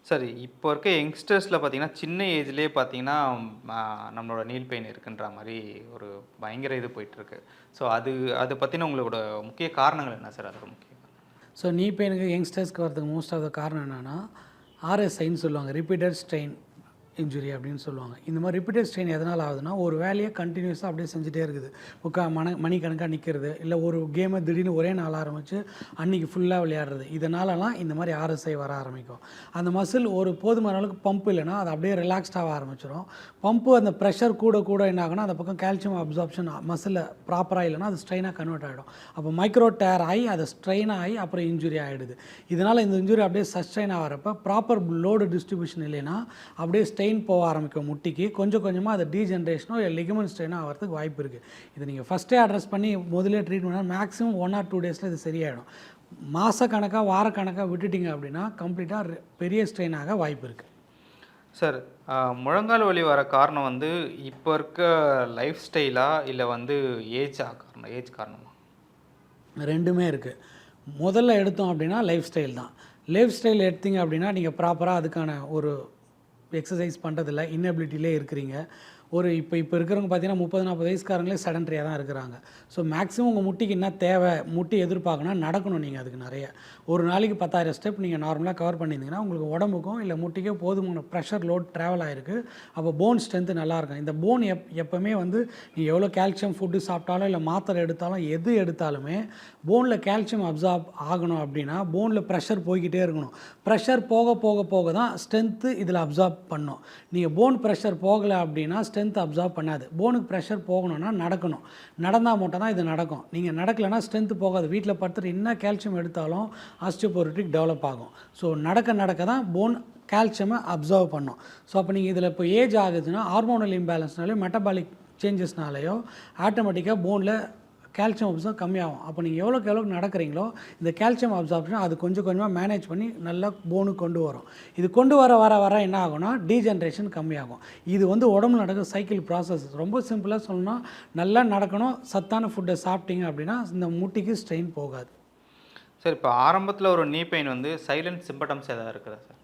சரி. இப்போ இருக்க யங்ஸ்டர்ஸ்ல பார்த்தீங்கன்னா, சின்ன ஏஜ்லயே பார்த்தீங்கன்னா, நம்மளோட நீல் பெயின் இருக்குன்ற மாரி ஒரு பயங்கர இது போயிட்டுருக்கு. ஸோ அத பத்தின உங்களோட முக்கிய காரணங்கள் என்ன சார்? அதோட முக்கிய ஸோ நீ பெயினுக்கு யங்ஸ்டர்ஸ்க்கு வரதுக்கு மோஸ்ட் ஆஃப் த காரணம் என்னென்னா, ஆர்எஸ்ஐன்னு சொல்லுவாங்க. ரிப்பீட்டட் ஸ்ட்ரெயின் இன்ஜுரி அப்படின்னு சொல்லுவாங்க. இந்த மாதிரி ரிப்பீட்டட் ஸ்ட்ரெயின் எதனால் ஆகுதுன்னா, ஒரு வேலையை கண்டினியூஸாக அப்படியே செஞ்சுட்டே இருக்குது. மணிக்கணக்காக நிற்கிறது, இல்லை ஒரு கேமை திடீர்னு ஒரே நாள் ஆரம்பித்து அன்றைக்கி ஃபுல்லாக விளையாடுறது. இதனாலலாம் இந்த மாதிரி ஆர்எஸ்ஐ வர ஆரம்பிக்கும். அந்த மசில் ஒரு போதுமான அளவுக்கு பம்ப் இல்லைன்னா அது அப்படியே ரிலாக்ஸ்டாக ஆரம்பிச்சிடும். பம்பு அந்த ப்ரெஷர் கூட கூட என்ன ஆகுனா அந்த பக்கம் கால்சியம் அப்சார்ப்ஷன் மசிலில் ப்ராப்பராக இல்லைன்னா அது ஸ்ட்ரெயினாக கன்வெர்ட் ஆகிடும். அப்போ மைக்ரோ டேர் ஆகி அது ஸ்ட்ரெயினாக ஆகி அப்புறம் இன்ஜுரி ஆகிடுது. இதனால் இந்த இன்ஜுரி அப்படியே சஸ்டெயின் ஆகிறப்ப ப்ராப்பர் லோடு டிஸ்ட்ரிபியூஷன் இல்லைன்னா அப்படியே ஸ்ட்ரெயின் போக ஆரம்பிக்கும் முட்டிக்கு. கொஞ்சம் கொஞ்சமாக அது டீஜென்ரேஷனோ இல்லை லிகமெண்ட் ஸ்ட்ரெயினோ ஆகிறதுக்கு வாய்ப்பு இருக்குது. இது நீங்கள் ஃபஸ்ட்டே அட்ரஸ் பண்ணி முதலே ட்ரீட்மெண்ட் மேக்ஸிமம் 1 or 2 டேஸில் இது சரியாயிடும். மாதக்கணக்காக வாரக்கணக்காக விட்டுட்டிங்க அப்படின்னா கம்ப்ளீட்டாக பெரிய ஸ்ட்ரெயின் ஆக வாய்ப்பு இருக்குது. சார், முழங்கால் வலி வர காரணம் வந்து இப்போ இருக்க லைஃப் ஸ்டைலா? இல்லை வந்து ஏஜ் காரணமா? 2மே இருக்குது. முதல்ல எடுத்தோம் அப்படின்னா லைஃப் ஸ்டைல் தான். லைஃப் ஸ்டைல் எடுத்தீங்க அப்படின்னா நீங்கள் ப்ராப்பராக அதுக்கான ஒரு எக்ஸசைஸ் பண்ணுறதில்ல, இன்னபிலிட்டிலே இருக்கிறீங்க. இப்போ இருக்கிறவங்க பார்த்தீங்கன்னா 30-40 வயசுக்காரங்களே செடன்ட்ரியாக தான் இருக்கிறாங்க. ஸோ மேக்ஸிமம் உங்கள் முட்டிக்கு என்ன தேவை, முட்டி எதிர்பார்க்கணும்னா நடக்கணும். நீங்கள் அதுக்கு நிறைய ஒரு நாளைக்கு 10,000 ஸ்டெப் நீங்கள் நார்மலாக கவர் பண்ணியிருந்தீங்கன்னா உங்களுக்கு உடம்புக்கும் இல்லை முட்டிக்கோ போதுமான ப்ரெஷர் லோட் ட்ராவல் ஆகிருக்கு. அப்போ போன் ஸ்ட்ரென்த்து நல்லாயிருக்கும். இந்த போன் எப்போவுமே வந்து நீங்கள் எவ்வளோ கால்சியம் ஃபுட்டு சாப்பிட்டாலும் இல்லை மாத்திரை எடுத்தாலும் எது எடுத்தாலுமே போனில் கால்சியம் அப்சார்ப் ஆகணும் அப்படின்னா போனில் ப்ரெஷர் போய்கிட்டே இருக்கணும். ப்ரெஷர் போக போக போக தான் ஸ்ட்ரென்த்து இதில் அப்சார்ப் பண்ணும். நீங்கள் போன் ப்ரெஷர் போகலை அப்படின்னா ஸ்ட்ரென்த் அப்சார்ப் பண்ணாது. போனுக்கு ப்ரெஷர் போகணும்னா நடக்கணும். நடந்தால் மட்டும் தான் இது நடக்கும். நீங்கள் நடக்கலைன்னா ஸ்ட்ரென்த்து போகாது. வீட்டில் படுத்துட்டு என்ன கால்சியம் எடுத்தாலும் ஆஸ்டியோபோரோட்டிக் டெவலப் ஆகும். ஸோ நடக்க தான் போன் கால்சியமை அப்சர்வ் பண்ணும். ஸோ அப்போ நீங்கள் இதில் இப்போ ஏஜ் ஆகுதுன்னா ஹார்மோனல் இம்பேலன்ஸ்னாலையோ மெட்டபாலிக் சேஞ்சஸ்னாலேயோ ஆட்டோமேட்டிக்காக போனில் கால்சியம் அப்சார்ப் கம்மியாகும். அப்போ நீங்கள் எவ்வளோக்கு நடக்கிறீங்களோ இந்த கால்சியம் அப்சார்ப்ஷன் அது கொஞ்சம் கொஞ்சமாக மேனேஜ் பண்ணி நல்லா போனுக்கு கொண்டு வரும். இது கொண்டு வர என்ன ஆகும்னா டீஜென்ரேஷன் கம்மியாகும். இது வந்து உடம்புல நடக்கிற சைக்கிள் ப்ராசஸ். ரொம்ப சிம்பிளாக சொல்லணும்னா நல்லா நடக்கணும், சத்தான ஃபுட்டை சாப்பிட்டீங்க அப்படின்னா இந்த முட்டிக்கு ஸ்ட்ரெயின் போகாது. சார், இப்போ ஆரம்பத்தில் ஒரு நீ பெயின் வந்து சைலண்ட் சிம்பட்டம்ஸ் எதாவது இருக்குதா சார்?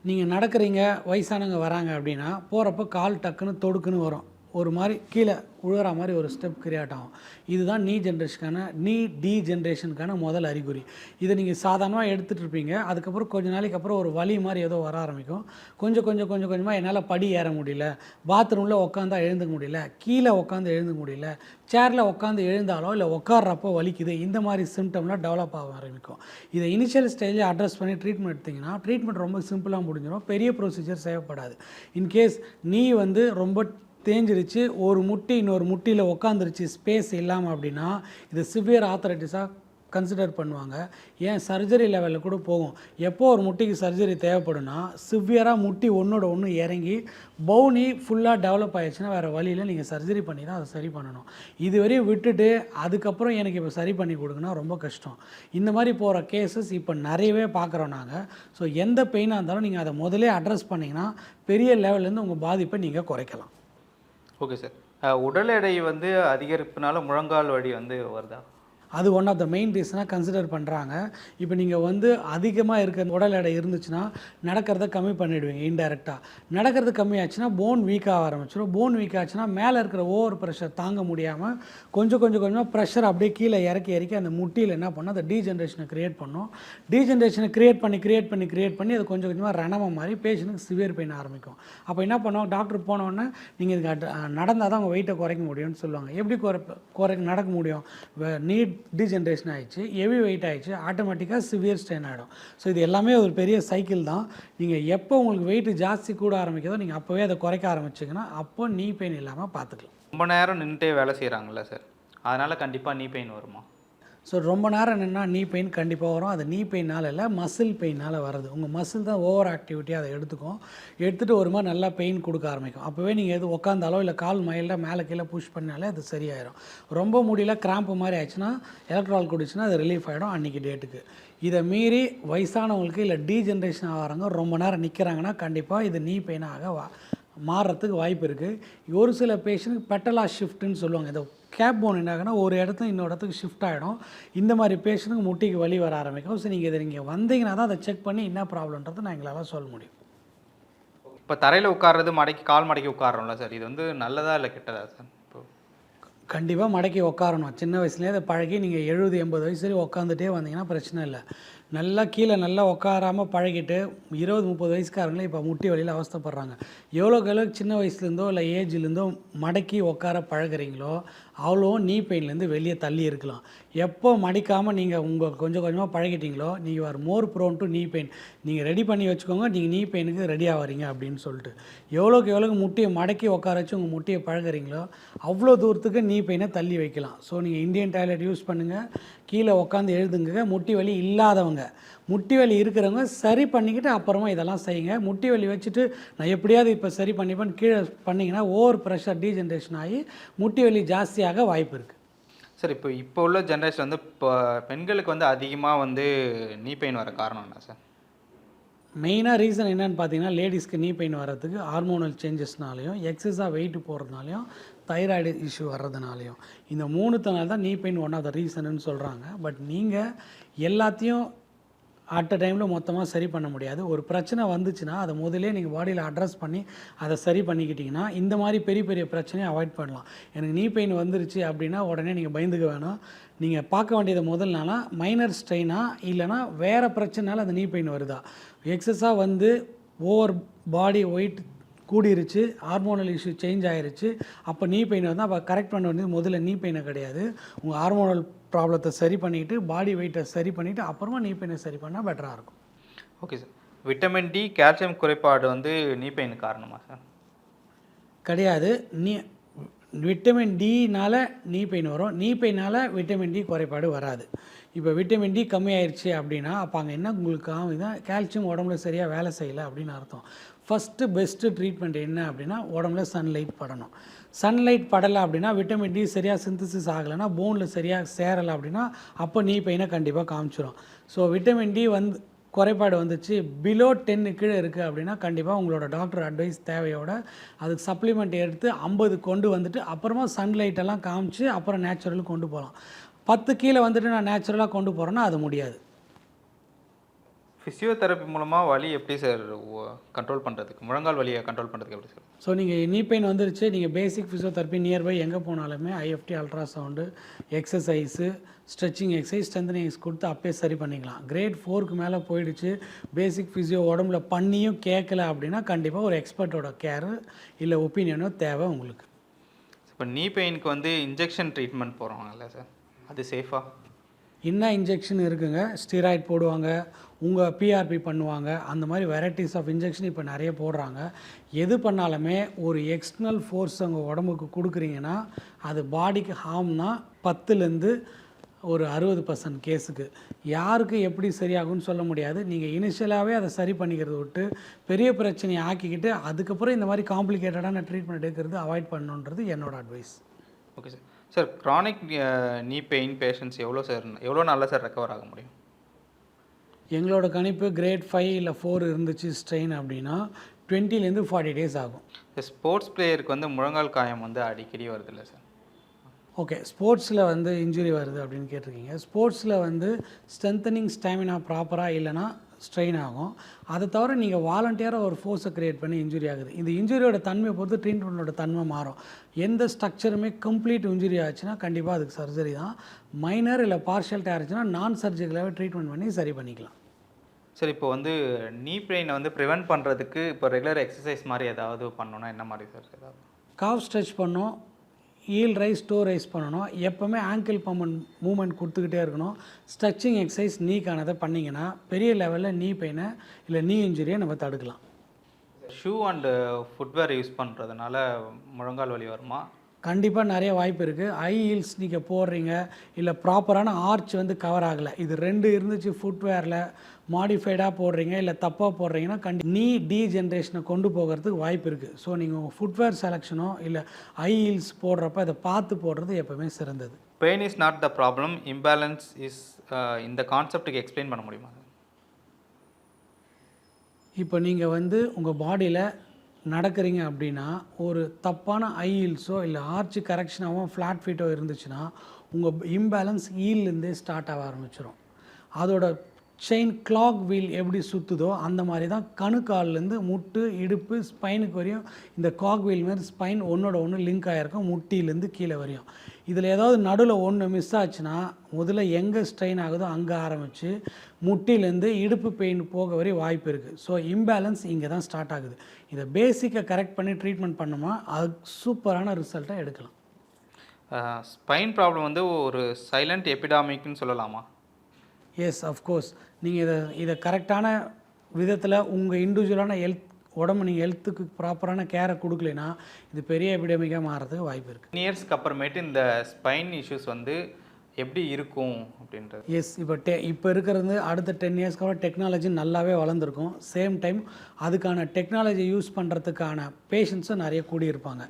நீங்கள் நடக்கிறீங்க, வயசானவங்க வராங்க அப்படின்னா போகிறப்போ கால் டக்குன்னு தொடுக்குன்னு வரும். ஒரு மாதிரி கீழே உழுகிற மாதிரி ஒரு ஸ்டெப் கிரியேட் ஆகும். இதுதான் நீ டீஜென்ரேஷனுக்கான முதல் அறிகுறி. இதை நீங்கள் சாதாரணமாக எடுத்துகிட்டு இருப்பீங்க. அதுக்கப்புறம் கொஞ்சம் நாளைக்கு அப்புறம் ஒரு வலி மாதிரி ஏதோ வர ஆரம்பிக்கும். கொஞ்சமாக என்னால் படி ஏற முடியல, பாத்ரூமில் உட்காந்தா எழுந்துக்க முடியல, கீழே உட்காந்து எழுந்துக்க முடியல, சேரில் உட்காந்து எழுந்தாலோ இல்லை உட்கார்றப்போ வலிக்குது, இந்த மாதிரி சிம்டம்லாம் டெவலப் ஆக ஆரம்பிக்கும். இதை இனிஷியல் ஸ்டேஜில் அட்ரஸ் பண்ணி ட்ரீட்மெண்ட் எடுத்திங்கன்னா ட்ரீட்மெண்ட் ரொம்ப சிம்பிளாக முடிஞ்சிடும். பெரிய ப்ரொசீஜர் தேவைப்படாது. இன்கேஸ் நீ வந்து ரொம்ப தேஞ்சிருச்சு, ஒரு முட்டி இன்னொரு முட்டியில் உட்காந்துருச்சு ஸ்பேஸ் இல்லாமல் அப்படின்னா இது சிவியர் ஆத்தரைட்டிஸாக கன்சிடர் பண்ணுவாங்க. ஏன் சர்ஜரி லெவலில் கூட போகும். எப்போ ஒரு முட்டிக்கு சர்ஜரி தேவைப்படும்னா சிவியராக முட்டி ஒன்றோட ஒன்று இறங்கி பவுனி ஃபுல்லாக டெவலப் ஆகிடுச்சுன்னா வேறு வழியில் நீங்கள் சர்ஜரி பண்ணி தான் அதை சரி பண்ணணும். இதுவரையும் விட்டுட்டு அதுக்கப்புறம் எனக்கு இப்போ சரி பண்ணி கொடுங்கன்னா ரொம்ப கஷ்டம். இந்த மாதிரி போகிற கேசஸ் இப்போ நிறையவே பார்க்குறோம் நாங்கள். ஸோ எந்த பெயினாக இருந்தாலும் நீங்கள் அதை முதலே அட்ரஸ் பண்ணிங்கன்னா பெரிய லெவல்லேருந்து உங்கள் பாதிப்பை நீங்கள் குறைக்கலாம். Okay sir. உடல் எடை வந்து அதிகரிப்புனால முழங்கால் வலி வந்து வருதா? அது ஒன் ஆஃப் த மெயின் ரீசனாக கன்சிடர் பண்ணுறாங்க. இப்போ நீங்கள் வந்து அதிகமாக இருக்க உடல் எடை இருந்துச்சுன்னா நடக்கிறத கம்மி பண்ணிவிடுவீங்க இன்டெரக்டாக. நடக்கிறது கம்மியாச்சுன்னா போன் வீக்காக ஆரம்பிச்சிடும். போன் வீக் ஆச்சுன்னா மேலே இருக்கிற ஓவர் ப்ரெஷர் தாங்க முடியாமல் கொஞ்சமாக ப்ரெஷர் அப்படியே கீழே இறக்கி அந்த முட்டியில் என்ன பண்ணணும், அந்த டீஜென்ரேஷனை க்ரியேட் பண்ணணும். டீஜென்ரேஷனை க்ரியேட் பண்ணி அது கொஞ்சமாக ரணமாக மாதிரி பேஷண்ட்டுக்கு சிவியர் பெயின் ஆரம்பிக்கும். அப்போ என்ன பண்ணுவாங்க, டாக்டர் போனோடனே நீங்கள் இதுக்கு நடந்தால் தான் உங்கள் வெயிட்டை குறைக்க முடியும்னு சொல்லுவாங்க. எப்படி நடக்க முடியும்? நீட் டீஜென்ரேஷன் ஆகிடுச்சு, ஹெவி வெயிட் ஆகிடுச்சு, ஆட்டோமேட்டிக்காக சிவியர் ஸ்ட்ரெயின் ஆகிடும். ஸோ இது எல்லாமே ஒரு பெரிய சைக்கிள் தான். நீங்கள் எப்போ உங்களுக்கு வெயிட் ஜாஸ்தி கூட ஆரம்பிக்கிறதோ நீங்கள் அப்போவே அதை குறைக்க ஆரம்பிச்சிங்கன்னா அப்போ நீ பெயின் இல்லாமல் பார்த்துக்கலாம். ரொம்ப நேரம் நின்றுட்டே வேலை செய்கிறாங்கல்ல சார், அதனால் கண்டிப்பாக நீ பெயின் வருமா? ஸோ ரொம்ப நேரம் நின்னா நீ பெயின் கண்டிப்பாக வரும். அது நீ பெயினால் இல்லை, மசில் பெயினால் வருது. உங்கள் மசில் தான் ஓவர் ஆக்டிவிட்டியாக அதை எடுத்துகிட்டு ஒரு மாதிரி நல்லா பெயின் கொடுக்க ஆரம்பிக்கும். அப்போவே நீங்கள் எது உட்காந்தாலோ இல்லை கால் மைல்டாக மேலே கீழே புஷ் பண்ணாலே அது சரியாயிடும். ரொம்ப முடியல கிராம்ப் மாதிரி ஆயிடுச்சுன்னா எலக்ட்ரால் குடிச்சுன்னா அது ரிலீஃப் ஆகிடும் அன்றைக்கி டேட்டுக்கு. இதை மீறி வயசானவங்களுக்கு இல்லை டீஜென்ரேஷன் ஆகிறாங்க ரொம்ப நேரம் நிற்கிறாங்கன்னா கண்டிப்பாக இது நீ பெயினாக மாறுறதுக்கு வாய்ப்பு இருக்குது. ஒரு சில பேஷண்ட்டுக்கு பெட்டலா ஷிஃப்ட்டுன்னு சொல்லுவாங்க. இந்த கேப் போன் என்ன ஆகுனா ஒரு இடத்துல இன்னொரு இடத்துக்கு ஷிஃப்ட் ஆகிடும். இந்த மாதிரி பேஷண்ட்டுக்கு முட்டிக்கு வலி வர ஆரம்பிக்கும். ஸோ நீங்கள் வந்தீங்கன்னா தான் அதை செக் பண்ணி என்ன ப்ராப்ளம்ன்றது நான் எங்களால் சொல்ல முடியும். இப்போ தரையில் உட்கார்றது மடக்கி கால் மடக்கி உட்காரோம்ல சார், இது வந்து நல்லதா இல்லை கெட்டதா சார்? இப்போ கண்டிப்பாக மடக்கி உட்காரணும். சின்ன வயசுலேயே அதை பழகி நீங்கள் 70, 80 வயசு வரையும் உட்காந்துட்டே வந்தீங்கன்னா பிரச்சனை இல்லை. நல்லா கீழே நல்லா உட்காராமல் பழகிட்டு 20, 30 வயசுக்காரங்களே இப்போ முட்டி வலியில் அவஸ்தைப்படுறாங்க. எவ்வளோக்கு சின்ன வயசுலேருந்தோ இல்லை ஏஜ்லேருந்தோ மடக்கி உட்கார பழகுறீங்களோ அவ்வளோ நீ பெயின்லேருந்து வெளியே தள்ளி இருக்கலாம். எப்போ மடிக்காமல் நீங்கள் கொஞ்சம் கொஞ்சமாக பழகிட்டீங்களோ நீங்கள் ஆர் மோர் ப்ரோன் டு நீ பெயின். நீங்கள் ரெடி பண்ணி வச்சுக்கோங்க, நீங்கள் நீ பெயினுக்கு ரெடி ஆகிறீங்க அப்படின்னு சொல்லிட்டு. எவ்வளோக்கு முட்டியை மடக்கி உட்கார வச்சு உங்கள் முட்டியை பழகுறீங்களோ அவ்வளோ தூரத்துக்கு நீ பெயினை தள்ளி வைக்கலாம். ஸோ நீங்கள் இந்தியன் டாய்லெட் யூஸ் பண்ணுங்கள், கீழே உட்காந்து எழுதுங்க. முட்டி வலி இல்லாதவங்க, முட்டி வலி இருக்கிறவங்க சரி பண்ணிக்கிட்டு அப்புறமா இதெல்லாம் செய்யுங்க. முட்டி வலி வச்சுட்டு நான் எப்படியாவது இப்போ சரி பண்ணிப்பேன்னு கீழே பண்ணிங்கன்னா ஓவர் ப்ரெஷர் டீஜென்ரேஷன் ஆகி முட்டி வலி ஜாஸ்தியாக வாய்ப்பு இருக்குது. சார் இப்போ உள்ள ஜென்ரேஷன் வந்து இப்போ பெண்களுக்கு வந்து அதிகமாக வந்து நீ பெயின் வர காரணம் என்ன சார்? மெயினாக ரீசன் என்னென்னு பார்த்தீங்கன்னா, லேடிஸ்க்கு நீ பெயின் வர்றதுக்கு ஹார்மோனல் சேஞ்சஸ்னாலையும் எக்ஸஸாக வெயிட் போகிறதுனாலையும் தைராய்டு இஷ்யூ வர்றதுனாலையும் இந்த 3 தான் நீ பெயின் ஒன் ஆஃப் த ரீசனுன்னு சொல்கிறாங்க. பட் நீங்கள் எல்லாத்தையும் அட் அ டைமில் மொத்தமாக சரி பண்ண முடியாது. ஒரு பிரச்சனை வந்துச்சுன்னா அதை முதலே நீங்கள் பாடியில் அட்ரஸ் பண்ணி அதை சரி பண்ணிக்கிட்டிங்கன்னா இந்த மாதிரி பெரிய பெரிய பிரச்சனையை அவாய்ட் பண்ணலாம். எனக்கு நீ பெயின் வந்துருச்சு அப்படின்னா உடனே நீங்கள் பயந்துக்க வேணாம். நீங்கள் பார்க்க வேண்டியது முதல் நாளாக மைனர் ஸ்ட்ரெயினா இல்லைனா வேறு பிரச்சனைனால அந்த நீ பெயின் வருதா, எக்ஸஸாக வந்து ஓவர் பாடி வெயிட் கூடிருச்சு, ஹார்மோனல் இஷ்யூ சேஞ்ச் ஆகிருச்சு, அப்போ நீ பெயின் வந்து அப்போ கரெக்ட் பண்ண வேண்டியது முதல்ல நீ பெயினை கிடையாது, உங்கள் ஹார்மோனல் ப்ராப்ளத்தை சரி பண்ணிவிட்டு பாடி வெயிட்டை சரி பண்ணிவிட்டு அப்புறமா நீ பெயினை சரி பண்ணால் பெட்டராக இருக்கும். Okay sir. Vitamin D calcium குறைபாடு வந்து நீ பெயினுக்கு காரணமா சார்? கிடையாது. விட்டமின் டினால் நீ பெயின் வரும், நீ பெயினால் விட்டமின் டி குறைபாடு வராது. இப்போ விட்டமின் டி கம்மியாயிருச்சு அப்படின்னா அப்போ அங்கே என்ன உங்களுக்கு ஆகுதுன்னா கால்சியம் உடம்புல சரியாக வேலை செய்யலை அப்படின்னு அர்த்தம். ஃபஸ்ட்டு பெஸ்ட்டு ட்ரீட்மெண்ட் என்ன அப்படின்னா உடம்புல சன்லைட் படணும். சன்லைட் படலை அப்படின்னா விட்டமின் டி சரியாக சிந்தசிஸ் ஆகலைன்னா போனில் சரியாக சேரலை அப்படின்னா அப்போ நீ பெயினை கண்டிப்பாக காமிச்சிடும். ஸோ விட்டமின் டி குறைபாடு வந்துச்சு பிலோ 10 கீழே இருக்குது அப்படின்னா கண்டிப்பாக உங்களோட டாக்டர் அட்வைஸ் தேவையோட அதுக்கு சப்ளிமெண்ட் எடுத்து 50 கொண்டு வந்துட்டு அப்புறமா சன்லைட்டெல்லாம் காமிச்சு அப்புறம் நேச்சுரல் கொண்டு போகலாம். 10 கீழே வந்துட்டு நான் நேச்சுரலாக கொண்டு போகிறேன்னா அது முடியாது. ஃபிசியோதெரப்பி மூலமாக வலி எப்படி சார் கண்ட்ரோல் பண்ணுறதுக்கு, முழங்கால் வலியை கண்ட்ரோல் பண்ணுறதுக்கு எப்படி சார்? ஸோ நீங்கள் நீ பெயின் வந்துருச்சு, நீங்கள் பேசிக் ஃபிசியோதெரப்பி நியர்பை எங்கே போனாலுமே IFT, ultrasound, exercise, stretching exercise, strengthening X கொடுத்து அப்பயே சரி பண்ணிக்கலாம். கிரேட் 4க்கு மேலே போயிடுச்சு, பேசிக் ஃபிசியோ உடம்புல பண்ணியும் கேட்கல அப்படின்னா கண்டிப்பாக ஒரு எக்ஸ்பர்ட்டோட கேரு இல்லை ஒப்பீனியனோ தேவை உங்களுக்கு. இப்போ நீ பெயினுக்கு வந்து இன்ஜெக்ஷன் ட்ரீட்மெண்ட் போகிறாங்கல்ல சார், அது சேஃபா? இன்னும் இன்ஜெக்ஷன் இருக்குங்க, ஸ்டீராய்ட் போடுவாங்க, உங்கள் பிஆர்பி பண்ணுவாங்க, அந்த மாதிரி வெரைட்டிஸ் ஆஃப் இன்ஜெக்ஷன் இப்போ நிறைய போடுறாங்க. எது பண்ணாலுமே ஒரு எக்ஸ்டர்னல் ஃபோர்ஸ் உங்கள் உடம்புக்கு கொடுக்குறீங்கன்னா அது பாடிக்கு ஹார்ம்னா 10லேருந்து ஒரு 60% கேஸுக்கு. யாருக்கு எப்படி சரியாகும்னு சொல்ல முடியாது. நீங்கள் இனிஷியலாகவே அதை சரி பண்ணிக்கிறத விட்டு பெரிய பிரச்சனையை ஆக்கிக்கிட்டு அதுக்கப்புறம் இந்த மாதிரி காம்ப்ளிகேட்டடான ட்ரீட்மெண்ட் எடுக்கிறது அவாய்ட் பண்ணணுன்றது என்னோட advice. Okay sir. Sir chronic நீ பெயின் பேஷண்ட்ஸ் எவ்வளோ நாளில் சார் ரெக்கவர் ஆக முடியும்? எங்களோட கணிப்பு கிரேட் 5 இல்லை 4 இருந்துச்சு ஸ்ட்ரெயின் அப்படின்னா 20லேருந்து 40 டேஸ் ஆகும். ஸ்போர்ட்ஸ் பிளேயருக்கு வந்து முழங்கால் காயம் வந்து அடிக்கடி வருது இல்லை சார்? ஓகே, ஸ்போர்ட்ஸில் வந்து இன்ஜுரி வருது அப்படின்னு கேட்டிருக்கீங்க. ஸ்போர்ட்ஸில் வந்து ஸ்ட்ரென்தனிங் ஸ்டாமினா ப்ராப்பராக இல்லைனா ஸ்ட்ரெயின் ஆகும். அதை தவிர நீங்கள் வாலண்டியராக ஒரு ஃபோர்ஸை க்ரியேட் பண்ணி இன்ஜுரி ஆகுது. இந்த இன்ஜுரியோட தன்மையை பொறுத்து ட்ரீட்மெண்ட்டோட தன்மை மாறும். எந்த ஸ்ட்ரக்சருமே கம்ப்ளீட் இன்ஜுரி ஆச்சுன்னா கண்டிப்பாக அதுக்கு சர்ஜரி தான். மைனர் இல்லை பார்ஷியல் ஆச்சுன்னா நான் சர்ஜிக்கலாகவே ட்ரீட்மெண்ட் பண்ணி சரி பண்ணிக்கலாம். சார் இப்போ வந்து நீ பெயினை வந்து ப்ரிவென்ட் பண்ணுறதுக்கு இப்போ ரெகுலர் எக்ஸசைஸ் மாதிரி ஏதாவது பண்ணணும்னா என்ன மாதிரி சார்? ஏதாவது காஃப் ஸ்ட்ரெச் பண்ணோம், ஈல் ரைஸ், டோ ரைஸ் பண்ணணும், எப்போவுமே ஆங்கிள் பம்பன் மூமெண்ட் கொடுத்துக்கிட்டே இருக்கணும். ஸ்ட்ரெச்சிங் எக்ஸசைஸ் நீக்கானதை பண்ணிங்கன்னா பெரிய லெவலில் நீ பெயினை இல்லை நீ இன்ஜுரியை நம்ம தடுக்கலாம். ஷூ அண்டு ஃபுட்வேர் யூஸ் பண்ணுறதுனால முழங்கால் வலி வருமா? கண்டிப்பாக நிறைய வாய்ப்பு இருக்குது. ஹை ஹீல்ஸ் நீங்கள் போடுறீங்க இல்லை ப்ராப்பரான ஆர்ச் வந்து கவர் ஆகலை, இது 2 இருந்துச்சு ஃபுட்வேரில் மாடிஃபைடாக போடுறீங்க இல்லை தப்பாக போடுறீங்கன்னா நீ டீஜென்ரேஷனை கொண்டு போகிறதுக்கு வாய்ப்பு இருக்குது. ஸோ நீங்கள் உங்கள் ஃபுட்வேர் செலெக்ஷனோ இல்லை ஹை ஹீல்ஸ் போடுறப்ப இதை பார்த்து போடுறது எப்போவுமே சிறந்தது. Pain is not the problem, imbalance is, இந்த கான்செப்டுக்கு எக்ஸ்பிளைன் பண்ண முடியுமா? இப்போ நீங்கள் வந்து உங்கள் பாடியில் நடக்கிறீங்க அப்படின்னா ஒரு தப்பான ஐ ஹீல்ஸோ இல்லை ஆர்ச் கரெக்ஷனாவோ ஃப்ளாட் ஃபீட்டோ இருந்துச்சுன்னா உங்கள் இம்பேலன்ஸ் ஈல்லேருந்தே ஸ்டார்ட் ஆக ஆரம்பிச்சிடும். அதோட செயின் கிளாக் வீல் எப்படி சுற்றுதோ அந்த மாதிரி தான் கணுக்கால்லேருந்து முட்டு இடுப்பு ஸ்பைனுக்கு வரையும் இந்த காக் வீல் மாதிரி ஸ்பைன் ஒன்றோட ஒன்று லிங்க் ஆகிருக்கும் முட்டியிலேருந்து கீழே வரையும். இதில் ஏதாவது நடுவில் ஒன்று மிஸ் ஆச்சுன்னா முதல்ல எங்கே ஸ்ட்ரெயின் ஆகுதோ அங்கே ஆரம்பித்து முட்டிலேருந்து இடுப்பு பெயின் போக வரை வாய்ப்பு இருக்குது. ஸோ இம்பேலன்ஸ் இங்கே தான் ஸ்டார்ட் ஆகுது. இதை பேசிக்கை கரெக்ட் பண்ணி ட்ரீட்மெண்ட் பண்ணோமா அது சூப்பரான ரிசல்ட்டை எடுக்கலாம். ஸ்பைன் ப்ராப்ளம் வந்து ஒரு சைலண்ட் எபிடாமிக்னு சொல்லலாமா? Yes, of course. நீங்கள் இதை கரெக்டான விதத்தில் உங்கள் இண்டிவிஜுவலான உடம்பு நீங்கள் ஹெல்த்துக்கு ப்ராப்பரான கேரை கொடுக்கலைன்னா இது பெரிய எபிடமிக்காக மாறதுக்கு வாய்ப்பு இருக்குது. 10 இயர்ஸ்க்கு அப்புறமேட்டு இந்த ஸ்பைன் இஷ்யூஸ் வந்து எப்படி இருக்கும் அப்படின்றது. எஸ், இப்போ இருக்கிறது அடுத்த 10 இயர்ஸ்க்கு அப்புறம் டெக்னாலஜி நல்லாவே வளர்ந்துருக்கும். சேம் டைம் அதுக்கான டெக்னாலஜி யூஸ் பண்ணுறதுக்கான பேஷண்ட்ஸும் நிறைய கூடியிருப்பாங்க.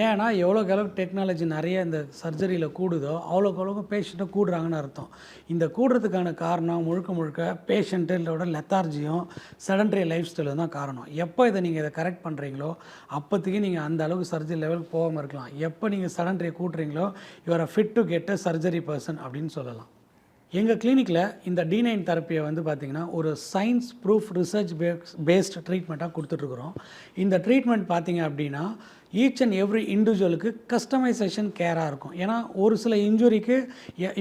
ஏன்னா எவ்வளோக்கு எவ்வளோக்கு டெக்னாலஜி நிறைய இந்த சர்ஜரியில் கூடுதோ அவ்வளோக்கு எவ்வளோக்கு பேஷண்ட்டும் கூடுறாங்கன்னு அர்த்தம். இந்த கூடுறதுக்கான காரணம் முழுக்க முழுக்க பேஷண்ட்டோட லெத்தார்ஜியும் செடன்ட்ரி லைஃப் ஸ்டைலும் தான் காரணம். எப்போ இதை கரெக்ட் பண்ணுறீங்களோ அப்போதைக்கு நீங்கள் அந்த அளவுக்கு சர்ஜரி லெவலுக்கு போகாமல் இருக்கலாம். எப்போ நீங்கள் செடன்ட்ரியை கூட்டுறீங்களோ you are fit to get a surgery person அப்படின்னு சொல்லலாம். எங்கள் கிளினிக்கில் இந்த D9 தெரப்பியை வந்து பார்த்திங்கன்னா ஒரு சயின்ஸ் ப்ரூஃப் ரிசர்ச் பேஸ்டு ட்ரீட்மெண்ட்டாக கொடுத்துட்ருக்குறோம். இந்த ட்ரீட்மெண்ட் பார்த்திங்க அப்படின்னா ஈச் அண்ட் எவ்ரி இண்டிவிஜுவலுக்கு கஸ்டமைசேஷன் கேராக இருக்கும். ஏன்னா ஒரு சில இன்ஜுரிக்கு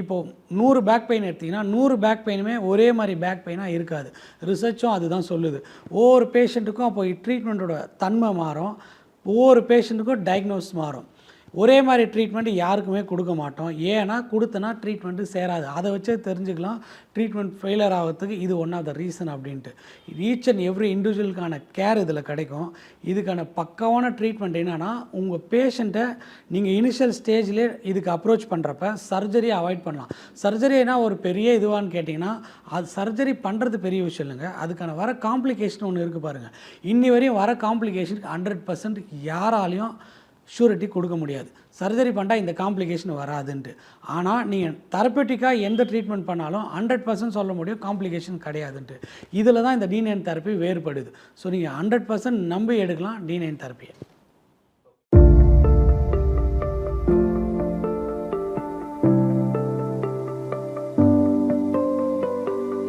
இப்போது 100 பேக் பெயின் எடுத்திங்கன்னா 100 பேக் பெயினுமே ஒரே மாதிரி பேக் பெயினாக இருக்காது. ரிசர்ச்சும் அதுதான் சொல்லுது. ஒவ்வொரு பேஷண்ட்டுக்கும் அப்போ ட்ரீட்மெண்ட்டோட தன்மை மாறும், ஒவ்வொரு பேஷண்ட்டுக்கும் டயக்னோஸ் மாறும். ஒரே மாதிரி ட்ரீட்மெண்ட் யாருக்குமே கொடுக்க மாட்டோம். ஏன்னா கொடுத்தனா ட்ரீட்மெண்ட்டு சேராது. அதை வச்சே தெரிஞ்சுக்கலாம் ட்ரீட்மெண்ட் ஃபெயிலியர் ஆகிறதுக்கு இது ஒன் ஆஃப் த ரீசன் அப்படின்ட்டு. ஈச் அண்ட் எவ்ரி இண்டிவிஜுவலுக்கான கேர் இதில் கிடைக்கும். இதுக்கான பக்காவான ட்ரீட்மெண்ட் என்னென்னா உங்கள் பேஷண்ட்டை நீங்கள் இனிஷியல் ஸ்டேஜ்லேயே இதுக்கு அப்ரோச் பண்ணுறப்ப சர்ஜரியை அவாய்ட் பண்ணலாம். சர்ஜரினா ஒரு பெரிய இதுவான்னு கேட்டிங்கன்னா அது சர்ஜரி பண்ணுறது பெரிய விஷயம் இல்லைங்க. அதுக்கான வர காம்ப்ளிகேஷன் ஒன்று இருக்குது பாருங்கள். இன்னி வரையும் வர காம்ப்ளிகேஷனுக்கு 100% யாராலையும் ஷூரிட்டி கொடுக்க முடியாது. சர்ஜரி பண்ணால் இந்த காம்ப்ளிகேஷன் வராதுன்ட்டு. ஆனால் நீங்கள் தெரப்பட்டிக்காக எந்த ட்ரீட்மெண்ட் பண்ணாலும் 100% சொல்ல முடியும் காம்ப்ளிகேஷன் கிடையாதுன்ட்டு. இதில் தான் இந்த D9 தெரப்பி வேறுபடுது. ஸோ நீங்கள் 100% நம்பி எடுக்கலாம் D9 தெரப்பியை.